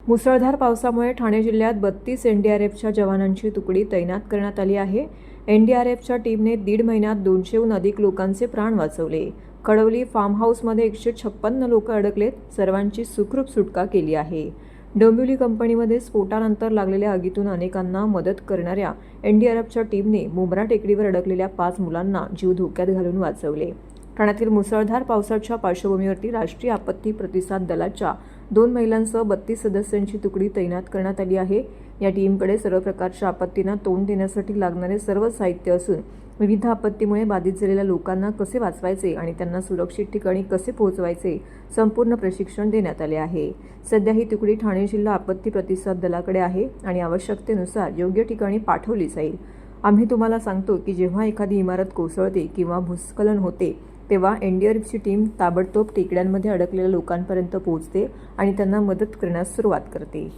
मुसळधार पावसामुळे ठाणे जिल्ह्यात 32 एनडीआरएफच्या जवानांची तुकडी तैनात करण्यात आली आहे. एनडीआरएफच्या टीमने 1.5 महिन्यात 200हून अधिक लोकांचे प्राण वाचवले. कडवली फार्म हाऊसमध्ये 156 लोक अडकलेत. सर्वांची सुखरूप सुटका केली आहे. डोंबिवली कंपनीमध्ये स्फोटानंतर लागलेल्या आगीतून अनेकांना मदत करणाऱ्या एनडीआरएफच्या टीमने मुंब्रा टेकडीवर अडकलेल्या 5 मुलांना जीव धोक्यात घालून वाचवले. ठाण्यातील मुसळधार पावसाच्या पार्श्वभूमीवरती राष्ट्रीय आपत्ती प्रतिसाद दलाच्या 2 महिलांसह 32 सदस्यांची तुकडी तैनात करण्यात आली आहे. या टीमकडे सर्व प्रकारच्या आपत्तींना तोंड देण्यासाठी लागणारे सर्व साहित्य असून विविध आपत्तीमुळे बाधित झालेल्या लोकांना कसे वाचवायचे आणि त्यांना सुरक्षित ठिकाणी कसे पोहोचवायचे संपूर्ण प्रशिक्षण देण्यात आले आहे. सध्या ही तुकडी ठाणे जिल्हा आपत्ती प्रतिसाद दलाकडे आहे आणि आवश्यकतेनुसार योग्य ठिकाणी पाठवली जाईल. आम्ही तुम्हाला सांगतो की जेव्हा एखादी इमारत कोसळते किंवा भूस्खलन होते तेव्हा एनडीआरएफची टीम ताबडतोब टेकड्यांमध्ये अडकलेल्या लोकांपर्यंत पोहोचते आणि त्यांना मदत करण्यास सुरुवात करते.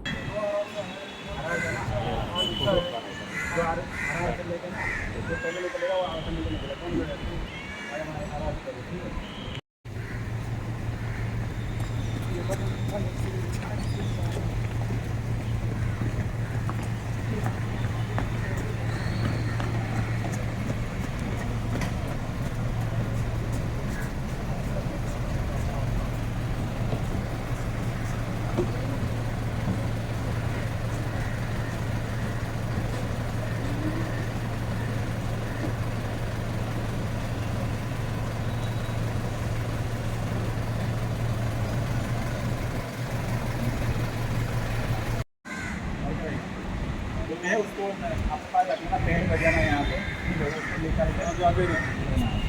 जो है उसको आपके पास रखना, पेड़ बजाना यहाँ पे, उसको लेकर